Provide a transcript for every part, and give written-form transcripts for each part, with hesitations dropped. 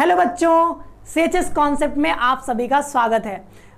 Hello बच्चों, CHS concept में आप सभी का स्वागत है।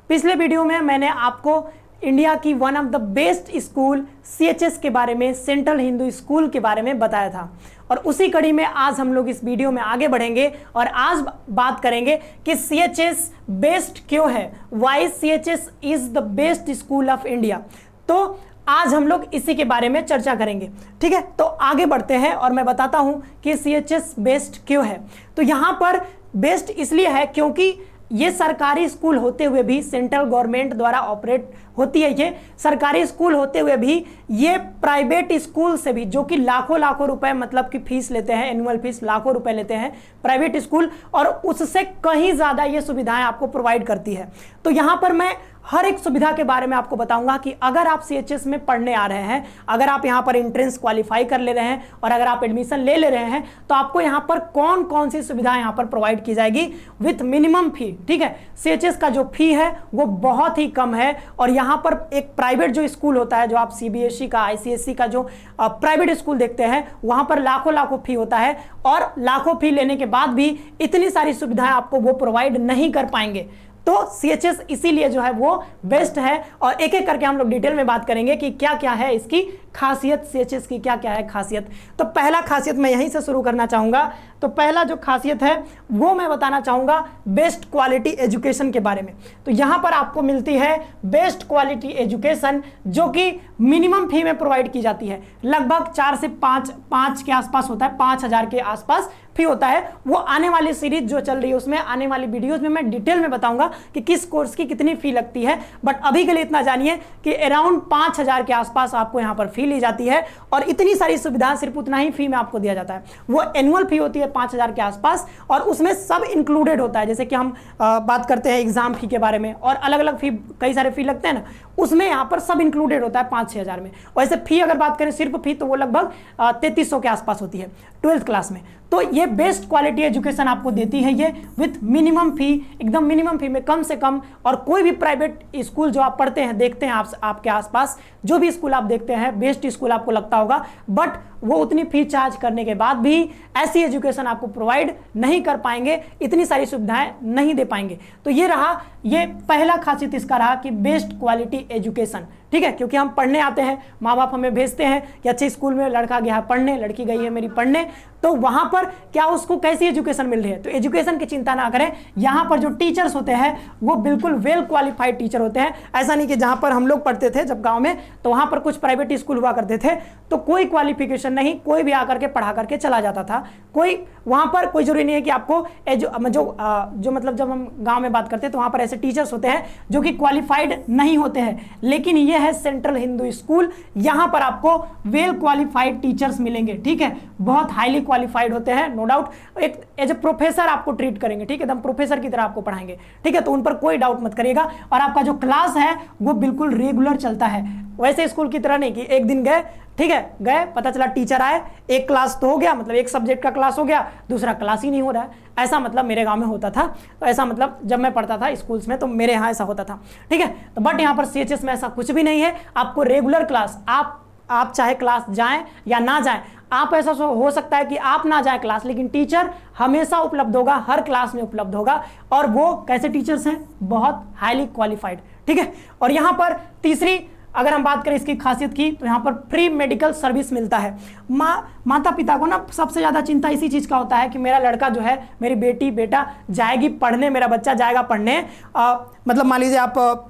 पिछले वीडियो में मैंने आपको इंडिया की one of the best school CHS के बारे में, सेंट्रल हिंदू स्कूल के बारे में बताया था और उसी कड़ी में आज हम लोग इस वीडियो में आगे बढ़ेंगे और आज बात करेंगे कि सीएचएस बेस्ट क्यों है, why CHS is the best school of India. तो आज हम लोग इसी के बारे में चर्चा करेंगे। ठीक है, तो आगे बढ़ते हैं और मैं बताता हूं कि सीएचएस बेस्ट क्यों है। तो यहां पर बेस्ट इसलिए है क्योंकि ये सरकारी स्कूल होते हुए भी, सेंट्रल गवर्नमेंट द्वारा ऑपरेट होती है, ये सरकारी स्कूल होते हुए भी ये प्राइवेट स्कूल से भी, जो कि लाखों रुपए मतलब कि फीस लेते हैं, एनुअल फीस लाखों रुपए लेते हैं प्राइवेट स्कूल, और उससे कहीं ज़्यादा ये सुविधाएं आपको प्रोवाइड करती है। तो यहाँ पर मैं हर एक सुविधा के बारे में आपको बताऊंगा कि अगर आप सीएचएस में पढ़ने आ रहे हैं, अगर आप यहाँ पर एंट्रेंस क्वालिफाई कर ले रहे हैं और अगर आप एडमिशन ले रहे हैं, तो आपको यहाँ पर कौन कौन सी सुविधाएं यहाँ पर प्रोवाइड की जाएगी विथ मिनिमम फी। ठीक है, सीएचएस का जो फी है वो बहुत ही कम है और यहाँ पर एक प्राइवेट जो स्कूल होता है, जो आप सीबीएसई का, आईसीएसई का जो प्राइवेट स्कूल देखते हैं, वहाँ पर लाखों फी होता है और लाखों फी लेने के बाद भी इतनी सारी सुविधाएं आपको वो प्रोवाइड नहीं कर पाएंगे। तो सीएचएस इसीलिए जो है वो बेस्ट है और एक एक करके हम लोग डिटेल में बात करेंगे कि क्या क्या है इसकी खासियत, सीएचएस की क्या क्या है खासियत। तो पहला खासियत मैं यहीं से शुरू करना चाहूँगा। तो पहला जो खासियत है वो मैं बताना चाहूँगा बेस्ट क्वालिटी एजुकेशन के बारे में। तो यहाँ पर आपको मिलती है बेस्ट क्वालिटी एजुकेशन, जो कि मिनिमम फी में प्रोवाइड की जाती है। लगभग 4 से 5 के आसपास होता है, 5,000 के आसपास फी होता है। वो आने वाली सीरीज जो चल रही है उसमें, आने वाली वीडियोस में मैं डिटेल में बताऊंगा कि किस कोर्स की कितनी फी लगती है। बट अभी के लिए इतना जानिए कि अराउंड 5,000 के आसपास आपको यहाँ पर फी ली जाती है और इतनी सारी सुविधाएं सिर्फ उतना ही फी में आपको दिया जाता है। वो एनुअल फी होती है 5,000 के आसपास और उसमें सब इंक्लूडेड होता है। जैसे कि हम बात करते हैं एग्जाम फी के बारे में और अलग अलग फी, कई सारे फी लगते हैं ना, उसमें यहाँ पर सब इंक्लूडेड होता है 5-6 हज़ार में। वैसे फी अगर बात करें सिर्फ फी, तो वो लगभग 3300 के आसपास होती है 12th क्लास में। तो ये बेस्ट क्वालिटी एजुकेशन आपको देती है ये विथ मिनिमम फी, एकदम मिनिमम फी में, कम से कम। और कोई भी प्राइवेट स्कूल जो आप पढ़ते हैं, देखते हैं आपके आसपास जो भी स्कूल आप देखते हैं, बेस्ट स्कूल आपको लगता होगा, बट वो उतनी फी चार्ज करने के बाद भी ऐसी एजुकेशन आपको प्रोवाइड नहीं कर पाएंगे, इतनी सारी सुविधाएं नहीं दे पाएंगे। तो ये रहा, ये पहला खासियत इसका रहा कि बेस्ट क्वालिटी एजुकेशन। ठीक है, क्योंकि हम पढ़ने आते हैं, माँ बाप हमें भेजते हैं कि अच्छे स्कूल में लड़का गया है पढ़ने, लड़की गई है मेरी पढ़ने, तो वहाँ पर क्या उसको कैसी एजुकेशन मिल रही है। तो एजुकेशन की चिंता ना करें, यहाँ पर जो टीचर्स होते हैं वो बिल्कुल वेल क्वालिफाइड टीचर होते हैं। ऐसा नहीं कि जहाँ पर हम लोग पढ़ते थे जब गाँव में, तो वहाँ पर कुछ प्राइवेट स्कूल हुआ करते थे तो कोई क्वालिफिकेशन नहीं, कोई भी आकर के पढ़ा करके चला जाता था। कोई वहाँ पर कोई जरूरी नहीं है कि आपको जो मतलब जब हम गाँव में बात करते हैं तो वहाँ पर ऐसे टीचर्स होते हैं जो कि क्वालिफाइड नहीं होते हैं। लेकिन ये है सेंट्रल हिंदू स्कूल, यहाँ पर आपको वेल क्वालिफाइड टीचर्स मिलेंगे। ठीक है, बहुत हाईली क्वालिफाइड होते हैं, नो डाउट। एक एज ए प्रोफेसर आपको ट्रीट करेंगे, ठीक है, एकदम प्रोफेसर की तरह आपको पढ़ाएंगे। ठीक है, तो उन पर कोई डाउट मत करिएगा। और आपका जो क्लास है वो बिल्कुल रेगुलर चलता है, वैसे स्कूल की तरह नहीं कि एक दिन गए, ठीक है, गए, पता चला टीचर आए, एक क्लास तो हो गया, मतलब एक सब्जेक्ट का क्लास हो गया, दूसरा क्लास ही नहीं हो रहा है। ऐसा मतलब मेरे गांव में होता था। तो ऐसा मतलब जब मैं पढ़ता था स्कूल्स में तो मेरे यहाँ ऐसा होता था। ठीक है, तो बट यहाँ पर सीएचएस में ऐसा कुछ भी नहीं है। आपको रेगुलर क्लास, आप चाहे क्लास जाएं या ना जाएं, आप ऐसा हो सकता है कि आप ना जाए क्लास, लेकिन टीचर हमेशा उपलब्ध होगा, हर क्लास में उपलब्ध होगा। और वो कैसे टीचर्स हैं, बहुत हाईली क्वालिफाइड। ठीक है, और यहाँ पर तीसरी अगर हम बात करें इसकी खासियत की, तो यहाँ पर फ्री मेडिकल सर्विस मिलता है। माता पिता को ना सबसे ज़्यादा चिंता इसी चीज़ का होता है कि मेरा लड़का जो है, मेरी बेटी बेटा जाएगी पढ़ने, मेरा बच्चा जाएगा पढ़ने। मतलब मान लीजिए आप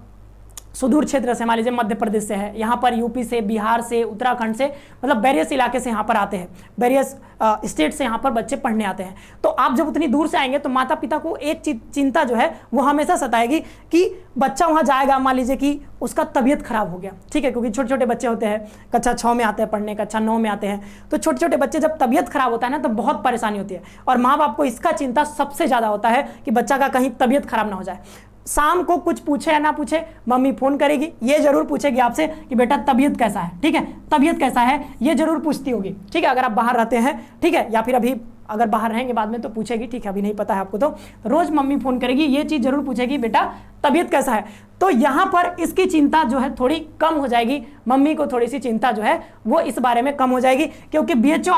सुदूर क्षेत्र से, मान लीजिए मध्य प्रदेश से है, यहाँ पर यूपी से, बिहार से, उत्तराखंड से, मतलब वेरियस इलाके से यहाँ पर आते हैं, वेरियस स्टेट से यहाँ पर बच्चे पढ़ने आते हैं। तो आप जब उतनी दूर से आएंगे तो माता पिता को एक चिंता जो है वो हमेशा सताएगी कि बच्चा वहाँ जाएगा, मान लीजिए कि उसका तबीयत खराब हो गया। ठीक है, क्योंकि छोटे छोटे बच्चे होते हैं, कक्षा 6 में आते हैं पढ़ने, कक्षा 9 में आते हैं, तो छोटे छोटे बच्चे जब तबीयत खराब होता है ना तो बहुत परेशानी होती है। और माँ बाप को इसका चिंता सबसे ज़्यादा होता है कि बच्चा का कहीं तबीयत खराब ना हो जाए। शाम को कुछ पूछे या ना पूछे, मम्मी फोन करेगी, ये जरूर पूछेगी आपसे कि बेटा तबीयत कैसा है। ठीक है, तबीयत कैसा है ये जरूर पूछती होगी। ठीक है, अगर आप बाहर रहते हैं, ठीक है, या फिर अभी अगर बाहर रहेंगे बाद में तो पूछेगी, ठीक है, अभी नहीं पता है आपको तो रोज मम्मी फोन करेगी, ये चीज जरूर पूछेगी बेटा तबीयत कैसा है। तो यहाँ पर इसकी चिंता जो है थोड़ी कम हो जाएगी, मम्मी को थोड़ी सी चिंता जो है वो इस बारे में कम हो जाएगी, क्योंकि बीएचयू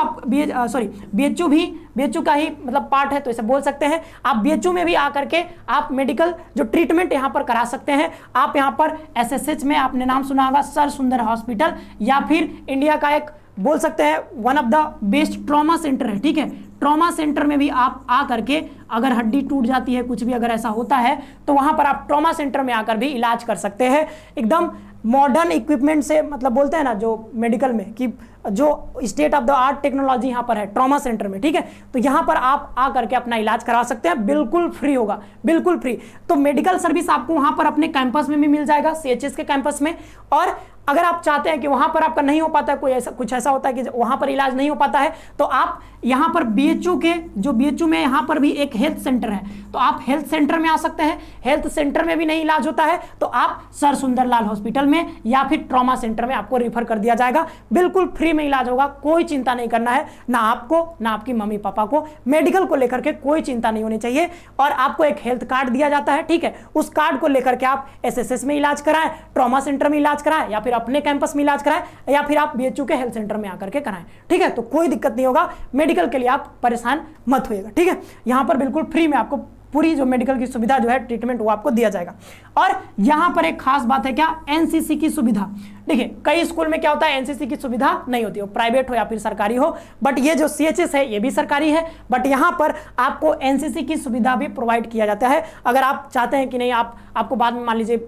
का ही मतलब पार्ट है, तो इसे बोल सकते हैं। आप बीएचयू में भी आकर के आप मेडिकल जो ट्रीटमेंट यहाँ पर करा सकते हैं। आप यहाँ पर एसएसएच में आपने नाम सुना होगा, सर सुंदर हॉस्पिटल, या फिर इंडिया का एक बोल सकते हैं one of the best trauma centre है, ठीक है। ट्रॉमा सेंटर में भी आप आ करके अगर हड्डी टूट जाती है, कुछ भी अगर ऐसा होता है तो वहां पर आप ट्रॉमा सेंटर में आकर भी इलाज कर सकते हैं। एकदम मॉडर्न इक्विपमेंट से, मतलब बोलते हैं ना जो मेडिकल में कि जो state of the art technology यहाँ पर है ट्रॉमा सेंटर में, ठीक है। तो यहाँ पर आप आ करके अपना इलाज करा सकते हैं, बिल्कुल फ्री होगा, बिल्कुल फ्री। तो मेडिकल सर्विस आपको वहाँ पर अपने कैंपस में भी मिल जाएगा, सीएचएस के कैंपस में। और अगर आप चाहते हैं कि वहाँ पर आपका नहीं हो पाता है, कोई ऐसा कुछ ऐसा होता है कि वहाँ पर इलाज नहीं हो पाता है, तो आप यहाँ पर बीएचयू के जो बीएचयू में यहाँ पर भी एक हेल्थ सेंटर है, तो आप हेल्थ सेंटर में आ सकते हैं। हेल्थ सेंटर में भी नहीं इलाज होता है तो आप सर सुंदरलाल हॉस्पिटल में या फिर ट्रॉमा सेंटर में आपको रेफर कर दिया जाएगा, बिल्कुल फ्री में इलाज होगा। कोई चिंता नहीं करना है, ना आपको ना आपकी मम्मी पापा को, मेडिकल को लेकर के कोई चिंता नहीं होनी चाहिए। और आपको एक हेल्थ कार्ड दिया जाता है, ठीक है। उस कार्ड को लेकर के आप एसएसएस में इलाज कराएं, ट्रॉमा सेंटर में इलाज कराएं, या फिर अपने कैंपस में इलाज कराएं, या फिर आप बीएचयू के हेल्थ सेंटर में आकर के कराएं, ठीक है। तो कोई दिक्कत नहीं होगा, मेडिकल के लिए आप परेशान मत होइएगा, ठीक है। यहां पर बिल्कुल फ्री में आपको पूरी जो मेडिकल की सुविधा जो है ट्रीटमेंट वो आपको दिया जाएगा। और यहां पर एक खास बात है क्या, एनसीसी की सुविधा। देखिए कई स्कूल में क्या होता है, एनसीसी की सुविधा नहीं होती हो, प्राइवेट हो या फिर सरकारी हो, बट ये जो सीएचएस है ये भी सरकारी है, बट यहां पर आपको एनसीसी की सुविधा भी प्रोवाइड किया जाता है। अगर आप चाहते हैं कि नहीं आपको बाद में मान लीजिए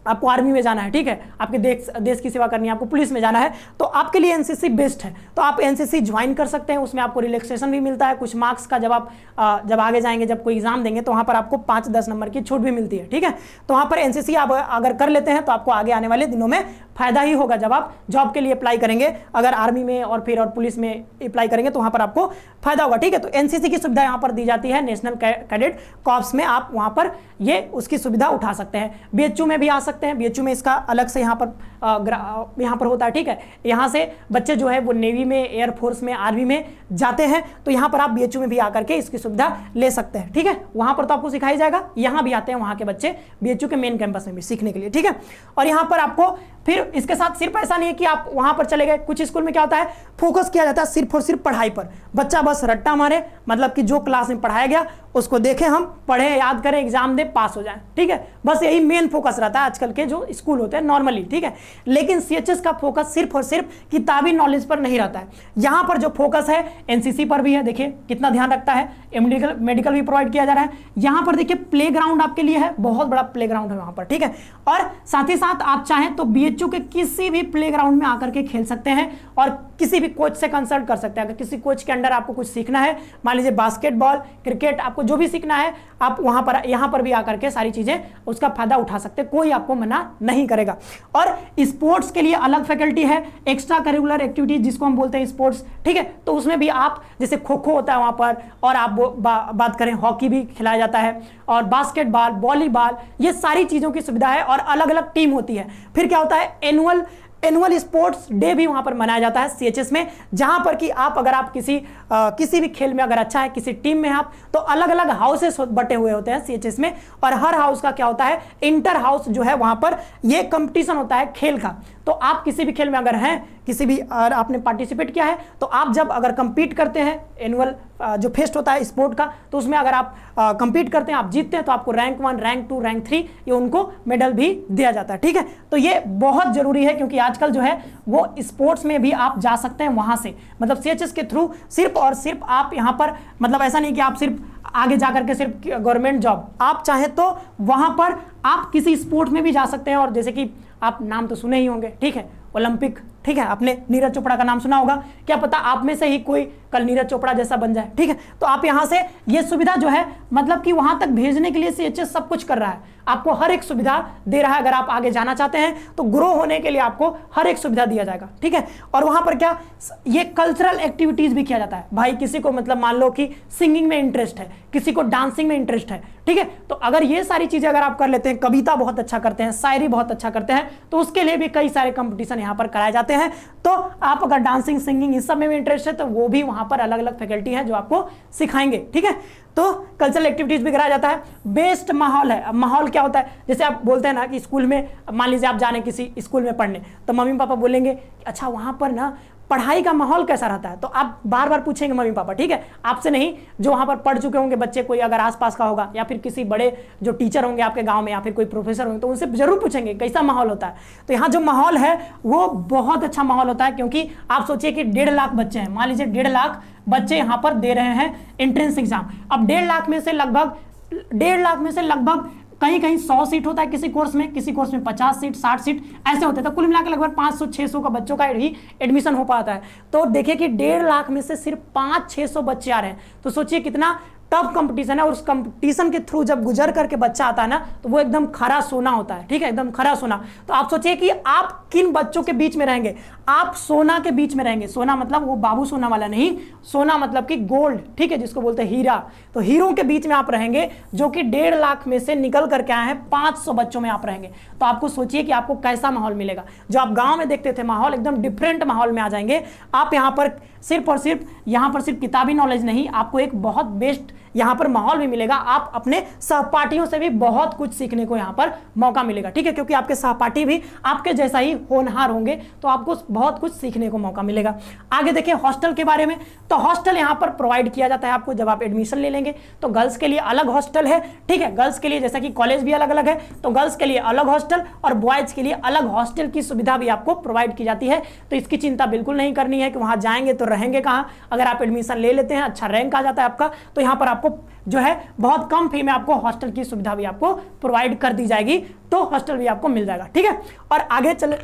आपको आर्मी में जाना है, ठीक है, आपके देश की सेवा करनी है, आपको पुलिस में जाना है, तो आपके लिए एनसीसी बेस्ट है। तो आप एनसीसी ज्वाइन कर सकते हैं, उसमें आपको रिलैक्सेशन भी मिलता है, कुछ मार्क्स का जब आगे जाएंगे, जब कोई एग्जाम देंगे तो वहाँ पर आपको 5-10 नंबर की छूट भी मिलती है, ठीक है। तो वहाँ पर एनसीसी आप अगर कर लेते हैं तो आपको आगे आने वाले दिनों में फायदा ही होगा। जब आप जॉब के लिए अप्लाई करेंगे, अगर आर्मी में और पुलिस में अप्लाई करेंगे तो वहाँ पर आपको फायदा होगा, ठीक है। तो एनसीसी की सुविधा यहाँ पर दी जाती है, नेशनल कैडेट कॉर्प्स में आप वहाँ पर ये उसकी सुविधा उठा सकते हैं। बीएचयू में भी आ सकते हैं, बीएचयू में इसका अलग से यहाँ पर होता है, ठीक है। यहाँ से बच्चे जो है वो नेवी में, एयरफोर्स में, आर्मी में जाते हैं, तो यहाँ पर आप बीएचयू में भी आकर के इसकी सुविधा ले सकते हैं, ठीक है। वहाँ पर तो आपको सिखाई जाएगा, यहाँ भी आते हैं वहाँ के बच्चे बीएचयू के मेन कैंपस में भी सीखने के लिए, ठीक है। और यहाँ पर आपको फिर इसके साथ सिर्फ ऐसा नहीं है कि आप वहां पर चले गए, कुछ स्कूल में क्या होता है फोकस किया जाता है सिर्फ और सिर्फ पढ़ाई पर, बच्चा बस रट्टा मारे, मतलब कि जो क्लास में पढ़ाया गया उसको देखें, हम पढ़े, याद करें, एग्जाम दे, पास हो जाए, ठीक है। बस यही मेन फोकस रहता है आजकल के जो स्कूल होते हैं नॉर्मली, ठीक है। लेकिन सीएचएस का फोकस सिर्फ और सिर्फ किताबी नॉलेज पर नहीं रहता है, यहाँ पर जो फोकस है एनसीसी पर भी है, देखिए कितना ध्यान रखता है, मेडिकल भी प्रोवाइड किया जा रहा है। यहाँ पर देखिए प्ले ग्राउंड आपके लिए है, बहुत बड़ा प्ले ग्राउंड है वहां पर, ठीक है। और साथ ही साथ आप चाहें तो बीएचयू के किसी भी प्ले ग्राउंड में आकर के खेल सकते हैं और किसी भी कोच से कंसल्ट कर सकते हैं। अगर किसी कोच के अंडर आपको कुछ सीखना है, मान लीजिए बास्केटबॉल, क्रिकेट, आपको जो भी सीखना है, आप वहां पर यहाँ पर भी आकर के सारी चीजें उसका फायदा उठा सकते हैं, कोई आपको मना नहीं करेगा। और स्पोर्ट्स के लिए अलग फैकल्टी है, एक्स्ट्रा करिकुलर एक्टिविटीज जिसको हम बोलते हैं स्पोर्ट्स, ठीक है। तो उसमें भी आप जैसे खो खो होता है वहां पर, और आप बात करें हॉकी भी खिलाया जाता है, और बास्केटबॉल, वॉलीबॉल, ये सारी चीजों की सुविधा है, और अलग अलग टीम होती है। फिर क्या होता है, एनुअल स्पोर्ट्स डे भी वहां पर मनाया जाता है सीएचएस में, जहां पर कि आप अगर आप किसी भी खेल में अगर अच्छा है, किसी टीम में आप, तो अलग अलग हाउसेस बटे हुए होते हैं सीएचएस में, और हर हाउस का क्या होता है, इंटर हाउस जो है वहां पर ये कंपटीशन होता है खेल का। तो आप किसी भी खेल में अगर हैं, किसी भी आपने पार्टिसिपेट किया है, तो आप जब अगर कंपीट करते हैं, एनुअल जो फेस्ट होता है स्पोर्ट का, तो उसमें अगर आप कंपीट करते हैं, आप जीतते हैं, तो आपको रैंक 1, रैंक 2, रैंक 3 ये उनको मेडल भी दिया जाता है, ठीक है। तो ये बहुत जरूरी है, क्योंकि आजकल जो है वो स्पोर्ट्स में भी आप जा सकते हैं वहां से, मतलब सीएचएस के थ्रू सिर्फ और सिर्फ आप यहाँ पर, मतलब ऐसा नहीं कि आप सिर्फ आगे जाकर के सिर्फ गवर्नमेंट जॉब, आप चाहे तो वहां पर आप किसी स्पोर्ट में भी जा सकते हैं। और जैसे कि आप नाम तो सुने ही होंगे, ठीक है, ओलंपिक, ठीक है, आपने नीरज चोपड़ा का नाम सुना होगा, क्या पता आप में से ही कोई कल नीरज चोपड़ा जैसा बन जाए, ठीक है। तो आप यहां से ये सुविधा जो है, मतलब कि वहां तक भेजने के लिए सीएचएस सब कुछ कर रहा है, आपको हर एक सुविधा दे रहा है। अगर आप आगे जाना चाहते हैं तो ग्रो होने के लिए आपको हर एक सुविधा दिया जाएगा, ठीक है। और वहां पर क्या, ये कल्चरल एक्टिविटीज भी किया जाता है। भाई किसी को मतलब मान लो कि सिंगिंग में इंटरेस्ट है, किसी को डांसिंग में इंटरेस्ट है, ठीक है, तो अगर ये सारी चीजें अगर आप कर लेते हैं, कविता बहुत अच्छा करते हैं, शायरी बहुत अच्छा करते हैं, तो उसके लिए भी कई सारे कंपटीशन यहाँ पर कराए जाते हैं। तो आप अगर डांसिंग, सिंगिंग इस सब में भी इंटरेस्ट है तो वो भी वहां वहाँ पर अलग अलग फैकल्टी है जो आपको सिखाएंगे, ठीक है। तो कल्चरल एक्टिविटीज भी कराया जाता है। बेस्ट माहौल है। अब माहौल क्या होता है, जैसे आप बोलते हैं ना कि स्कूल में, मान लीजिए आप जाने किसी स्कूल में पढ़ने, तो मम्मी पापा बोलेंगे कि अच्छा वहाँ पर ना पढ़ाई का माहौल कैसा रहता है, तो आप बार बार पूछेंगे मम्मी पापा, ठीक है, आपसे नहीं, जो वहाँ पर पढ़ चुके होंगे बच्चे, कोई अगर आसपास का होगा या फिर किसी बड़े जो टीचर होंगे आपके गांव में या फिर कोई प्रोफेसर होंगे, तो उनसे जरूर पूछेंगे कैसा माहौल होता है। तो यहाँ जो माहौल है वो बहुत अच्छा माहौल होता है, क्योंकि आप सोचिए कि 1.5 लाख बच्चे हैं, मान लीजिए 1.5 लाख बच्चे यहाँ पर दे रहे हैं एंट्रेंस एग्जाम। अब 1.5 लाख में से लगभग कहीं कहीं 100 सीट होता है किसी कोर्स में 50 सीट 60 सीट ऐसे होते हैं, तो कुल मिलाकर लगभग 500-600 का बच्चों का ही एडमिशन हो पाता है। तो देखिए कि 1.5 लाख में से सिर्फ 500-600 बच्चे आ रहे हैं, तो सोचिए कितना टफ कंपटीशन है। और उस कंपटीशन के थ्रू जब गुजर करके बच्चा आता है ना, तो वो एकदम खरा सोना होता है, ठीक है, एकदम खरा सोना। तो आप सोचिए कि आप किन बच्चों के बीच में रहेंगे, आप सोना के बीच में रहेंगे। सोना मतलब वो बाबू सोना वाला नहीं, सोना मतलब कि गोल्ड, ठीक है, जिसको बोलते हैं हीरा। तो हीरो के बीच में आप रहेंगे, जो कि 1.5 लाख में से निकल करके आए हैं, 500 बच्चों में आप रहेंगे। तो आपको सोचिए कि आपको कैसा माहौल मिलेगा। जो आप गांव में देखते थे माहौल, एकदम डिफरेंट माहौल में आ जाएंगे आप। यहाँ पर सिर्फ और सिर्फ किताबी नॉलेज नहीं, आपको एक बहुत बेस्ट यहाँ पर माहौल भी मिलेगा। आप अपने सहपाठियों से भी बहुत कुछ सीखने को यहाँ पर मौका मिलेगा, ठीक है, क्योंकि आपके सहपाठी भी आपके जैसा ही होनहार होंगे, तो आपको बहुत कुछ सीखने को मौका मिलेगा। आगे देखिए हॉस्टल के बारे में, तो हॉस्टल यहाँ पर प्रोवाइड किया जाता है आपको जब आप एडमिशन ले लेंगे। तो गर्ल्स के लिए अलग हॉस्टल है, ठीक है, गर्ल्स के लिए जैसा कि कॉलेज भी अलग अलग है, तो गर्ल्स के लिए अलग हॉस्टल और बॉयज के लिए अलग हॉस्टल की सुविधा भी आपको प्रोवाइड की जाती है। तो इसकी चिंता बिल्कुल नहीं करनी है कि वहां जाएंगे तो रहेंगे कहाँ। अगर आप एडमिशन ले लेते हैं, अच्छा रैंक आ जाता है आपका, तो यहाँ पर आपको जो है बहुत कम फी में आपको हॉस्टल की सुविधा भी आपको प्रोवाइड कर दी जाएगी, तो हॉस्टल भी आपको मिल जाएगा, ठीक है। और आगे चले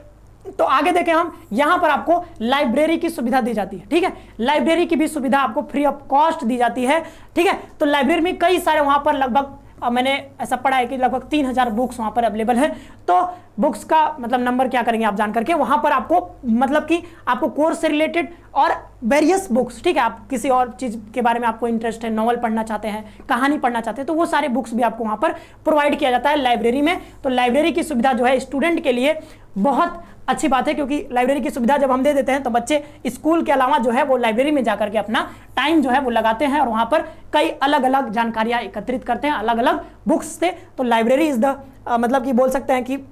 तो आगे देखें हम, यहां पर आपको लाइब्रेरी की सुविधा दी जाती है, ठीक है, लाइब्रेरी की भी सुविधा आपको फ्री ऑफ कॉस्ट दी जाती है, ठीक है। तो लाइब्रेरी में कई सारे वहां पर लगभग मैंने ऐसा पढ़ा है कि लगभग 3000 बुक्स वहां पर अवेलेबल है। तो बुक्स का मतलब नंबर क्या करेंगे आप जान करके, वहां पर आपको मतलब कि आपको कोर्स से रिलेटेड और वेरियस बुक्स, ठीक है, आप किसी और चीज के बारे में आपको इंटरेस्ट है, नॉवल पढ़ना चाहते हैं, कहानी पढ़ना चाहते हैं, तो वो सारे बुक्स भी आपको वहां पर प्रोवाइड किया जाता है लाइब्रेरी में। तो लाइब्रेरी की सुविधा जो है स्टूडेंट के लिए बहुत अच्छी बात है, क्योंकि लाइब्रेरी की सुविधा जब हम दे देते हैं तो बच्चे स्कूल के अलावा जो है वो लाइब्रेरी में जाकर के अपना टाइम जो है वो लगाते हैं और वहां पर कई अलग अलग जानकारियां एकत्रित करते हैं, अलग अलग बुक्स से। तो लाइब्रेरी इज द मतलब कि बोल सकते हैं कि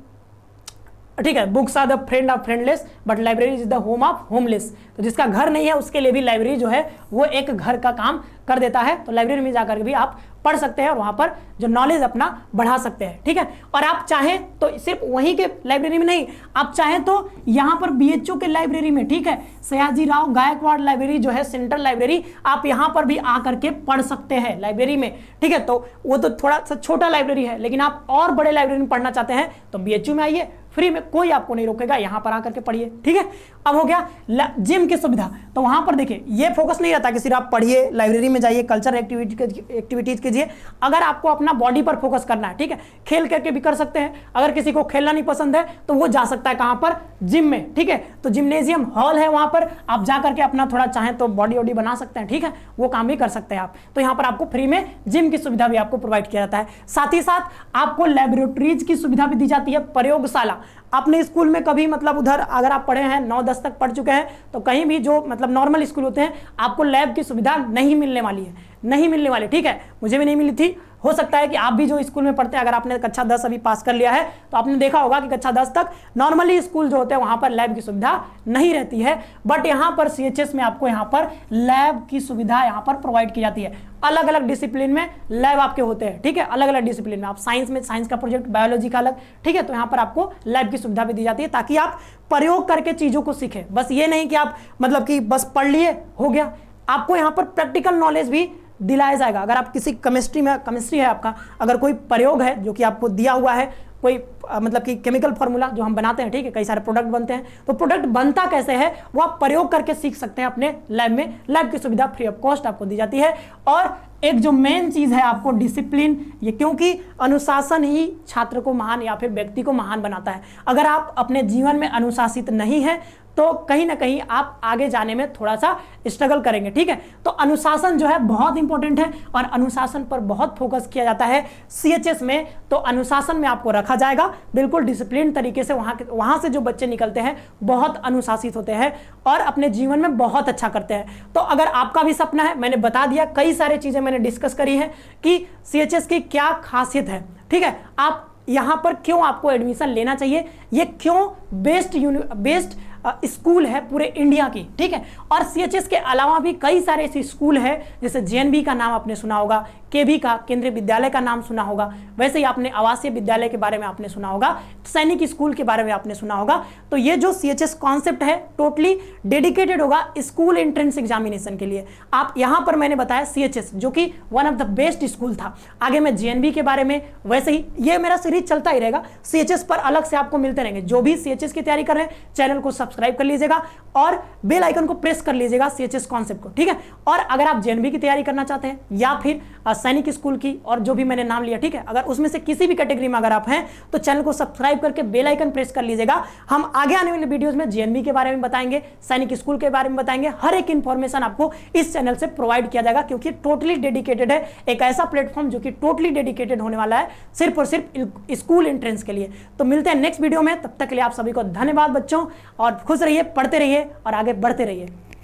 ठीक है, books are the friend of friendless but library is the home of homeless. तो जिसका घर नहीं है उसके लिए भी लाइब्रेरी जो है वो एक घर का काम कर देता है। तो लाइब्रेरी में जाकर भी आप पढ़ सकते हैं और वहां पर जो नॉलेज अपना बढ़ा सकते हैं, ठीक है। और आप चाहें तो सिर्फ वहीं के लाइब्रेरी में नहीं, आप चाहें तो यहाँ पर बीएचयू के लाइब्रेरी में, ठीक है, सयाजी राव गायकवाड़ लाइब्रेरी जो है सेंट्रल लाइब्रेरी, आप यहाँ पर भी आकर के पढ़ सकते हैं लाइब्रेरी में, ठीक है। तो वो तो थोड़ा सा छोटा लाइब्रेरी है, लेकिन आप और बड़े लाइब्रेरी में पढ़ना चाहते हैं तो बीएचयू में आइए, फ्री में, कोई आपको नहीं रोकेगा, यहाँ पर आकर के पढ़िए, ठीक है। अब हो गया जिम की सुविधा। तो वहां पर देखिए ये फोकस नहीं रहता कि सिर्फ आप पढ़िए, लाइब्रेरी में जाइए, कल्चर एक्टिविटीज कीजिए। अगर आपको अपना बॉडी पर फोकस करना है, ठीक है, खेल करके भी कर सकते हैं। अगर किसी को खेलना नहीं पसंद है तो वो जा सकता है कहां पर, जिम में, ठीक है। तो जिम्नेजियम हॉल है, वहां पर आप जा करके अपना थोड़ा चाहें तो बॉडी वॉडी बना सकते हैं, ठीक है, वो काम भी कर सकते हैं आप। तो यहाँ पर आपको फ्री में जिम की सुविधा भी आपको प्रोवाइड किया जाता है। साथ ही साथ आपको लेबोरेटरीज की सुविधा भी दी जाती है, प्रयोगशाला। अपने स्कूल में कभी मतलब उधर अगर आप पढ़े हैं 9-10 तक पढ़ चुके हैं तो कहीं भी जो मतलब नॉर्मल स्कूल होते हैं आपको लैब की सुविधा नहीं मिलने वाली है, नहीं मिलने वाली, ठीक है। मुझे भी नहीं मिली थी, हो सकता है कि आप भी जो स्कूल में पढ़ते हैं, अगर आपने कक्षा 10 अभी पास कर लिया है तो आपने देखा होगा कि कक्षा 10 तक नॉर्मली स्कूल जो होते हैं वहां पर लैब की सुविधा नहीं रहती है। बट यहाँ पर सीएचएस में आपको यहाँ पर लैब की सुविधा यहाँ पर प्रोवाइड की जाती है। अलग अलग डिसिप्लिन में लैब आपके होते हैं, ठीक है, अलग अलग डिसिप्लिन में। आप साइंस में साइंस का प्रोजेक्ट, बायोलॉजी का अलग, ठीक है। तो यहाँ पर आपको लैब की सुविधा भी दी जाती है ताकि आप प्रयोग करके चीजों को सीखें। बस ये नहीं कि आप मतलब कि बस पढ़ लिए हो गया, आपको यहाँ पर प्रैक्टिकल नॉलेज भी दिलाया जाएगा। अगर आप किसी केमिस्ट्री है आपका, अगर कोई प्रयोग है जो कि आपको दिया हुआ है, कोई मतलब कि केमिकल फार्मूला जो हम बनाते हैं, ठीक है, कई सारे प्रोडक्ट बनते हैं, तो प्रोडक्ट बनता कैसे है वो आप प्रयोग करके सीख सकते हैं अपने लैब में। लैब की सुविधा फ्री ऑफ कॉस्ट आपको दी जाती है। और एक जो मेन चीज है आपको डिसिप्लिन, ये क्योंकि अनुशासन ही छात्र को महान या फिर व्यक्ति को महान बनाता है। अगर आप अपने जीवन में अनुशासित नहीं है तो कहीं ना कहीं आप आगे जाने में थोड़ा सा स्ट्रगल करेंगे। ठीक है, तो अनुशासन जो है बहुत इंपॉर्टेंट है और अनुशासन पर बहुत फोकस किया जाता है सीएचएस में। तो अनुशासन में आपको रखा जाएगा, बिल्कुल डिसिप्लिन तरीके से। वहां से जो बच्चे निकलते हैं बहुत अनुशासित होते हैं और अपने जीवन में बहुत अच्छा करते हैं। तो अगर आपका भी सपना है, मैंने बता दिया, कई सारी चीजें मैंने डिस्कस करी है कि सीएचएस की क्या खासियत है। ठीक है, आप यहां पर क्यों आपको एडमिशन लेना चाहिए, ये क्यों बेस्ट स्कूल है पूरे इंडिया की। ठीक है, और सीएचएस के अलावा भी कई सारे ऐसे स्कूल है, जैसे जेएनबी का नाम आपने सुना होगा, केवी का केंद्रीय विद्यालय का नाम सुना होगा, वैसे ही आपने आवासीय विद्यालय के बारे में आपने सुना होगा, सैनिक स्कूल के बारे में आपने सुना होगा। तो ये जो सीएचएस कॉन्सेप्ट है टोटली डेडिकेटेड होगा स्कूल एंट्रेंस एग्जामिनेशन के लिए। आप यहां पर मैंने बताया सीएचएस जो कि one of the best school था। आगे मैं जेएनबी के बारे में, वैसे ही ये मेरा सीरीज चलता ही रहेगा, सीएचएस पर अलग से आपको मिलते रहेंगे। जो भी सीएचएस की तैयारी कर रहे हैं चैनल को सब्सक्राइब कर लीजिएगा और बेल आइकन को प्रेस कर लीजिएगा सीएचएस कॉन्सेप्ट को। ठीक है, और अगर आप जेएनबी की तैयारी करना चाहते हैं या फिर सैनिक स्कूल की और जो भी मैंने नाम लिया, ठीक है, अगर उसमें से किसी भी कैटेगरी में अगर आप हैं तो चैनल को सब्सक्राइब करके बेल आइकन प्रेस कर लीजिएगा। हम आगे आने वाले वीडियोस में जेएनबी के बारे में बताएंगे, सैनिक स्कूल के बारे में बताएंगे, हर एक इंफॉर्मेशन आपको इस चैनल से प्रोवाइड किया जाएगा, क्योंकि टोटली डेडिकेटेड है, एक ऐसा प्लेटफॉर्म जो कि टोटली डेडिकेटेड होने वाला है सिर्फ और सिर्फ स्कूल एंट्रेंस के लिए। तो मिलते हैं नेक्स्ट वीडियो में, तब तक के लिए आप सभी को धन्यवाद बच्चों, और खुश रहिए, पढ़ते रहिए और आगे बढ़ते रहिए।